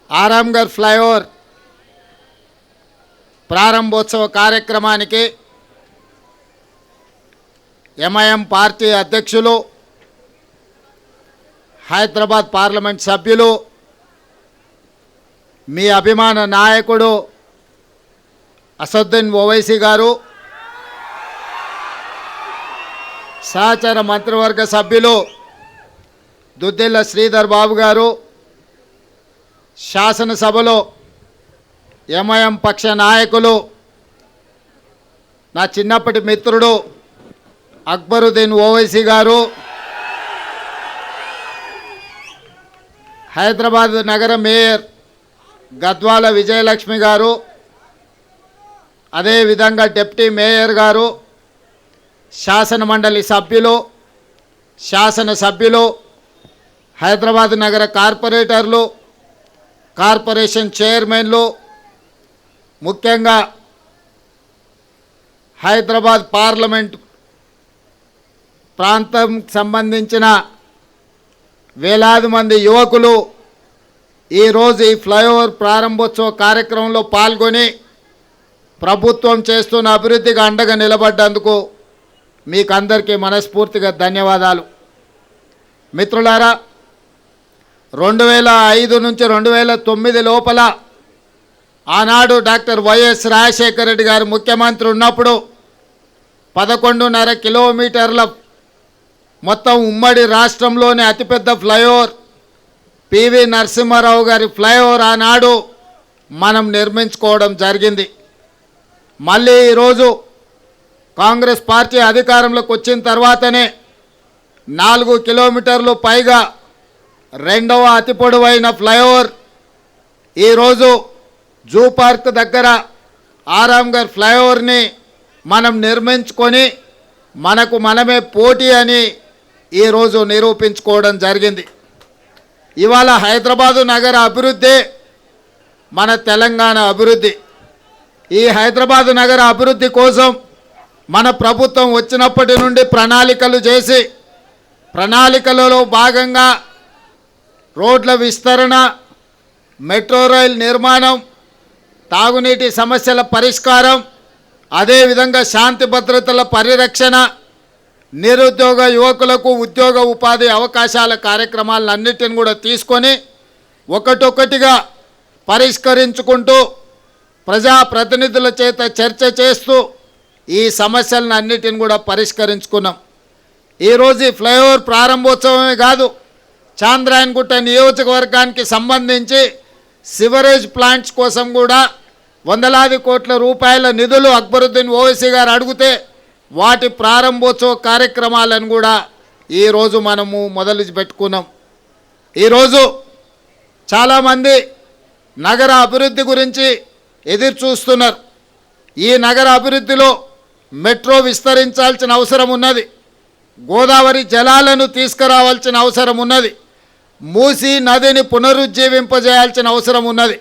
Aramghar flyover ప్రారంభోత్సవ కార్యక్రమానికి MIM party అధ్యక్షులు, హైదరాబాద్ పార్లమెంట్ సభ్యులు, మీ అభిమాన నాయకుడు అసదుద్దీన్ ఓవైసీ గారు, సహచర మంత్రివర్గ సభ్యులు దుద్దిల్ల శ్రీధర్ బాబు గారు, శాసనసభలో ఎంఐఎం పక్ష నాయకులు నా చిన్నప్పటి మిత్రుడు అక్బరుద్దీన్ ఓవైసీ గారు, హైదరాబాద్ నగర మేయర్ గద్వాల విజయలక్ష్మి గారు, అదేవిధంగా డిప్యూటీ మేయర్ గారు, శాసన మండలి సభ్యులు, శాసనసభ్యులు, హైదరాబాద్ నగర కార్పొరేటర్లు, కార్పొరేషన్ చైర్మన్లు, ముఖ్యంగా హైదరాబాద్ పార్లమెంట్ ప్రాంతం సంబంధించిన వేలాది మంది యువకులు ఈరోజు ఈ ఫ్లైఓవర్ ప్రారంభోత్సవ కార్యక్రమంలో పాల్గొని ప్రభుత్వం చేస్తున్న అభివృద్ధికి అండగా నిలబడ్డందుకు మీకు అందరికీ మనస్ఫూర్తిగా ధన్యవాదాలు. మిత్రులారా, 2005 నుంచి 2009 లోపల ఆనాడు డాక్టర్ వైఎస్ రాజశేఖర రెడ్డి గారు ముఖ్యమంత్రి ఉన్నప్పుడు 11.5 కిలోమీటర్ల మొత్తం ఉమ్మడి రాష్ట్రంలోని అతిపెద్ద ఫ్లైఓవర్ పివి నరసింహారావు గారి ఫ్లైఓవర్ ఆనాడు మనం నిర్మించుకోవడం జరిగింది. మళ్ళీ ఈరోజు కాంగ్రెస్ పార్టీ అధికారంలోకి వచ్చిన తర్వాతనే 4 కిలోమీటర్లు పైగా రెండవ అతి పొడవైన ఫ్లైఓవర్ ఈరోజు జూ పార్క్ దగ్గర ఆరాంఘర్ ఫ్లైఓవర్ని మనం నిర్మించుకొని మనకు మనమే పోటీ అని ఈరోజు నిరూపించుకోవడం జరిగింది. ఇవాళ హైదరాబాదు నగర అభివృద్ధి మన తెలంగాణ అభివృద్ధి. ఈ హైదరాబాదు నగర అభివృద్ధి కోసం మన ప్రభుత్వం వచ్చినప్పటి నుండి ప్రణాళికలు చేసి, ప్రణాళికలలో భాగంగా రోడ్ల విస్తరణ, మెట్రో రైల్ నిర్మాణం, తాగునీటి సమస్యల పరిష్కారం, అదేవిధంగా శాంతి భద్రతల పరిరక్షణ, నిరుద్యోగ యువకులకు ఉద్యోగ ఉపాధి అవకాశాల కార్యక్రమాలన్నిటిని కూడా తీసుకొని ఒకటొక్కటిగా పరిష్కరించుకుంటూ ప్రజాప్రతినిధుల చేత చర్చ చేస్తూ ఈ సమస్యలను అన్నిటిని కూడా పరిష్కరించుకున్నాం. ఈరోజు ఈ ఫ్లైఓవర్ ప్రారంభోత్సవమే కాదు, చాంద్రాయణగుట్ట నియోజకవర్గానికి సంబంధించి సివరేజ్ ప్లాంట్స్ కోసం కూడా వందలాది కోట్ల రూపాయల నిధులు అక్బరుద్దీన్ ఓవైసీ గారు అడిగితే వాటి ప్రారంభోత్సవ కార్యక్రమాలను కూడా ఈరోజు మనము మొదలు పెట్టుకున్నాం. ఈరోజు చాలామంది నగర అభివృద్ధి గురించి ఎదురు చూస్తున్నారు. ఈ నగర అభివృద్ధిలో మెట్రో విస్తరించాల్సిన అవసరం ఉన్నది, గోదావరి జలాలను తీసుకురావాల్సిన అవసరం ఉన్నది, మూసీ నదిని పునరుజ్జీవింపజేయాల్సిన అవసరం ఉన్నది.